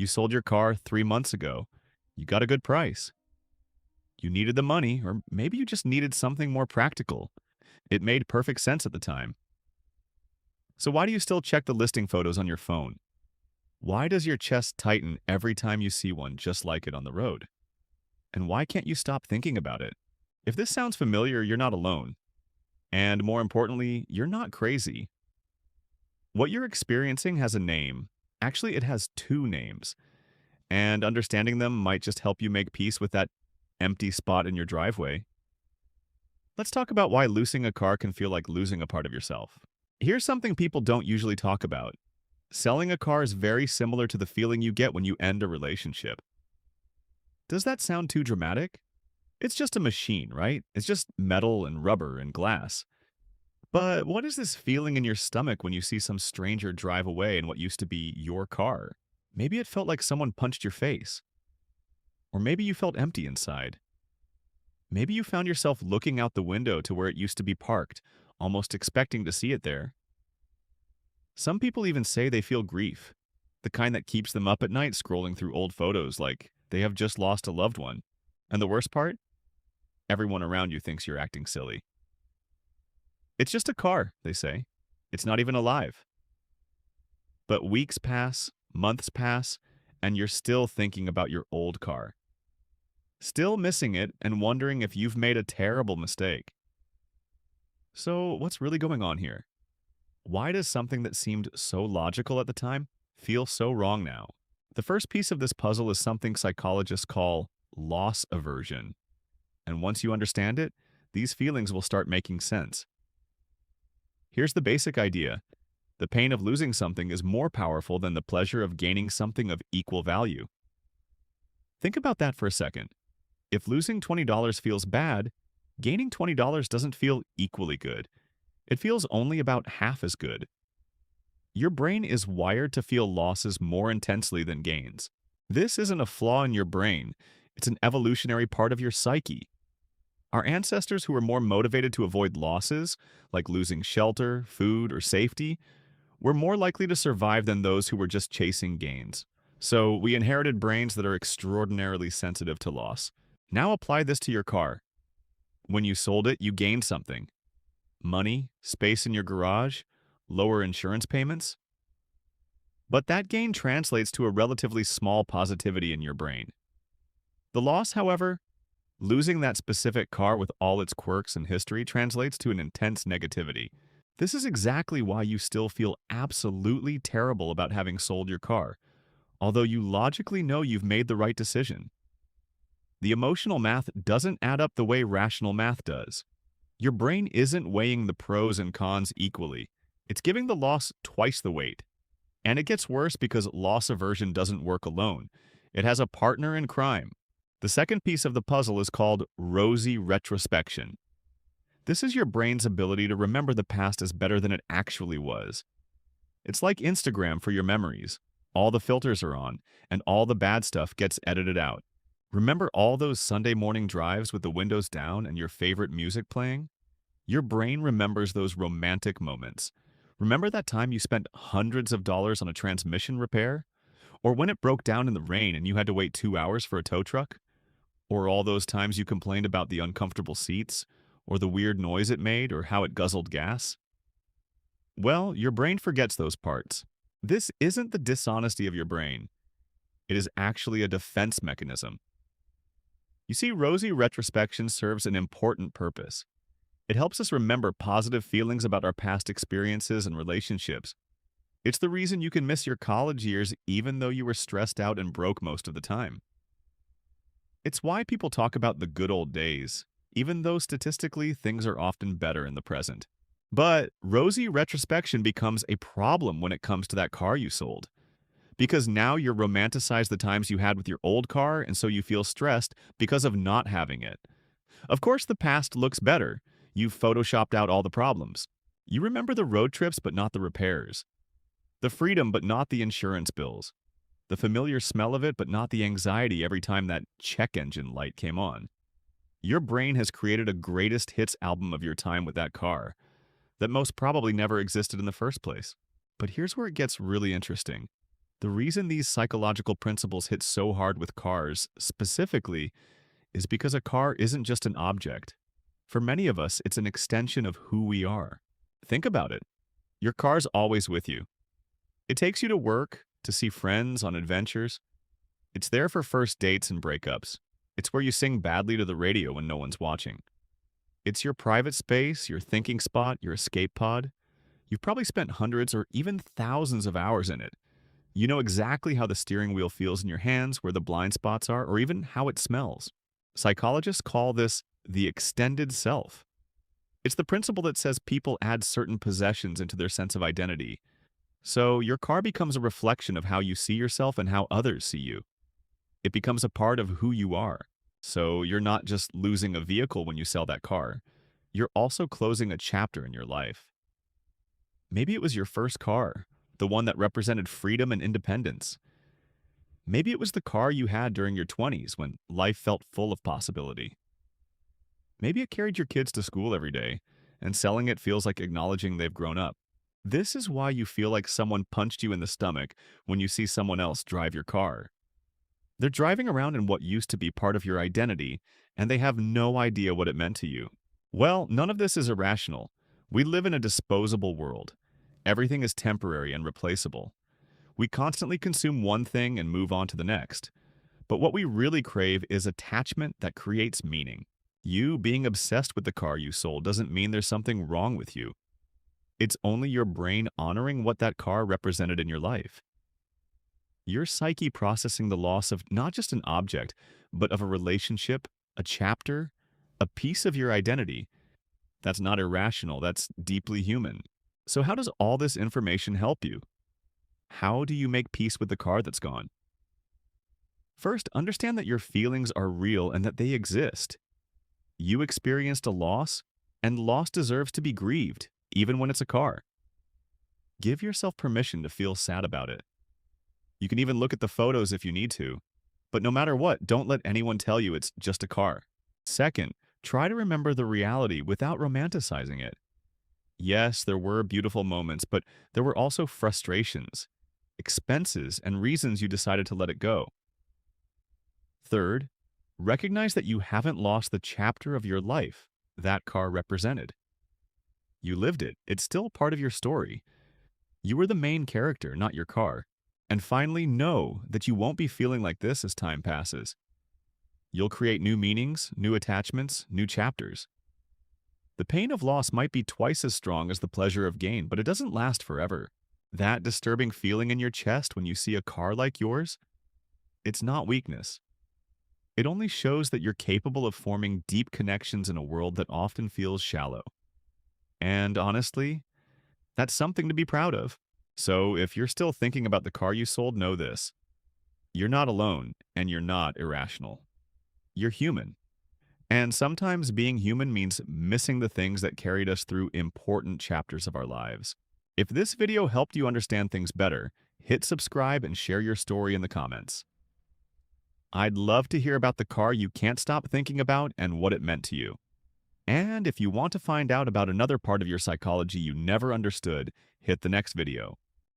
You sold your car 3 months ago. You got a good price. You needed the money, or maybe you just needed something more practical. It made perfect sense at the time. So why do you still check the listing photos on your phone? Why does your chest tighten every time you see one just like it on the road? And why can't you stop thinking about it? If this sounds familiar, you're not alone. And more importantly, you're not crazy. What you're experiencing has a name. Actually, it has two names. And understanding them might just help you make peace with that empty spot in your driveway. Let's talk about why losing a car can feel like losing a part of yourself. Here's something people don't usually talk about. Selling a car is very similar to the feeling you get when you end a relationship. Does that sound too dramatic? It's just a machine, right? It's just metal and rubber and glass. But what is this feeling in your stomach when you see some stranger drive away in what used to be your car? Maybe it felt like someone punched your face. Or maybe you felt empty inside. Maybe you found yourself looking out the window to where it used to be parked, almost expecting to see it there. Some people even say they feel grief, the kind that keeps them up at night scrolling through old photos like they have just lost a loved one. And the worst part? Everyone around you thinks you're acting silly. It's just a car, they say. It's not even alive. But weeks pass, months pass, and you're still thinking about your old car. Still missing it and wondering if you've made a terrible mistake. So, what's really going on here? Why does something that seemed so logical at the time feel so wrong now? The first piece of this puzzle is something psychologists call loss aversion. And once you understand it, these feelings will start making sense. Here's the basic idea. The pain of losing something is more powerful than the pleasure of gaining something of equal value. Think about that for a second. If losing $20 feels bad, gaining $20 doesn't feel equally good. It feels only about half as good. Your brain is wired to feel losses more intensely than gains. This isn't a flaw in your brain. It's an evolutionary part of your psyche. Our ancestors who were more motivated to avoid losses, like losing shelter, food, or safety, were more likely to survive than those who were just chasing gains. So we inherited brains that are extraordinarily sensitive to loss. Now apply this to your car. When you sold it, you gained something. Money, space in your garage, lower insurance payments. But that gain translates to a relatively small positivity in your brain. The loss, however, losing that specific car with all its quirks and history translates to an intense negativity. This is exactly why you still feel absolutely terrible about having sold your car, although you logically know you've made the right decision. The emotional math doesn't add up the way rational math does. Your brain isn't weighing the pros and cons equally. It's giving the loss twice the weight. And it gets worse because loss aversion doesn't work alone. It has a partner in crime. The second piece of the puzzle is called rosy retrospection. This is your brain's ability to remember the past as better than it actually was. It's like Instagram for your memories. All the filters are on, and all the bad stuff gets edited out. Remember all those Sunday morning drives with the windows down and your favorite music playing? Your brain remembers those romantic moments. Remember that time you spent hundreds of dollars on a transmission repair? Or when it broke down in the rain and you had to wait 2 hours for a tow truck? Or all those times you complained about the uncomfortable seats, or the weird noise it made, or how it guzzled gas? Well, your brain forgets those parts. This isn't the dishonesty of your brain. It is actually a defense mechanism. You see, rosy retrospection serves an important purpose. It helps us remember positive feelings about our past experiences and relationships. It's the reason you can miss your college years even though you were stressed out and broke most of the time. It's why people talk about the good old days, even though statistically things are often better in the present. But rosy retrospection becomes a problem when it comes to that car you sold. Because now you romanticize the times you had with your old car, and so you feel stressed because of not having it. Of course, the past looks better. You've photoshopped out all the problems. You remember the road trips, but not the repairs. The freedom, but not the insurance bills. The familiar smell of it, but not the anxiety every time that check engine light came on. Your brain has created a greatest hits album of your time with that car that most probably never existed in the first place. But here's where it gets really interesting. The reason these psychological principles hit so hard with cars, specifically, is because a car isn't just an object. For many of us, it's an extension of who we are. Think about it. Your car's always with you. It takes you to work, to see friends, on adventures. It's there for first dates and breakups. It's where you sing badly to the radio when no one's watching. It's your private space, your thinking spot, your escape pod. You've probably spent hundreds or even thousands of hours in it. You know exactly how the steering wheel feels in your hands, where the blind spots are, or even how it smells. Psychologists call this the extended self. It's the principle that says people add certain possessions into their sense of identity. So your car becomes a reflection of how you see yourself and how others see you. It becomes a part of who you are. So you're not just losing a vehicle when you sell that car. You're also closing a chapter in your life. Maybe it was your first car, the one that represented freedom and independence. Maybe it was the car you had during your 20s when life felt full of possibility. Maybe it carried your kids to school every day, and selling it feels like acknowledging they've grown up. This is why you feel like someone punched you in the stomach when you see someone else drive your car. They're driving around in what used to be part of your identity, and they have no idea what it meant to you. Well, none of this is irrational. We live in a disposable world. Everything is temporary and replaceable. We constantly consume one thing and move on to the next. But what we really crave is attachment that creates meaning. You being obsessed with the car you sold doesn't mean there's something wrong with you. It's only your brain honoring what that car represented in your life. Your psyche processing the loss of not just an object, but of a relationship, a chapter, a piece of your identity. That's not irrational, that's deeply human. So how does all this information help you? How do you make peace with the car that's gone? First, understand that your feelings are real and that they exist. You experienced a loss, and loss deserves to be grieved, even when it's a car. Give yourself permission to feel sad about it. You can even look at the photos if you need to. But no matter what, don't let anyone tell you it's just a car. Second, try to remember the reality without romanticizing it. Yes, there were beautiful moments, but there were also frustrations, expenses, and reasons you decided to let it go. Third, recognize that you haven't lost the chapter of your life that car represented. You lived it. It's still part of your story. You were the main character, not your car. And finally, know that you won't be feeling like this as time passes. You'll create new meanings, new attachments, new chapters. The pain of loss might be twice as strong as the pleasure of gain, but it doesn't last forever. That disturbing feeling in your chest when you see a car like yours, it's not weakness. It only shows that you're capable of forming deep connections in a world that often feels shallow. And honestly, that's something to be proud of. So if you're still thinking about the car you sold, know this. You're not alone, and you're not irrational. You're human. And sometimes being human means missing the things that carried us through important chapters of our lives. If this video helped you understand things better, hit subscribe and share your story in the comments. I'd love to hear about the car you can't stop thinking about and what it meant to you. And if you want to find out about another part of your psychology you never understood, hit the next video.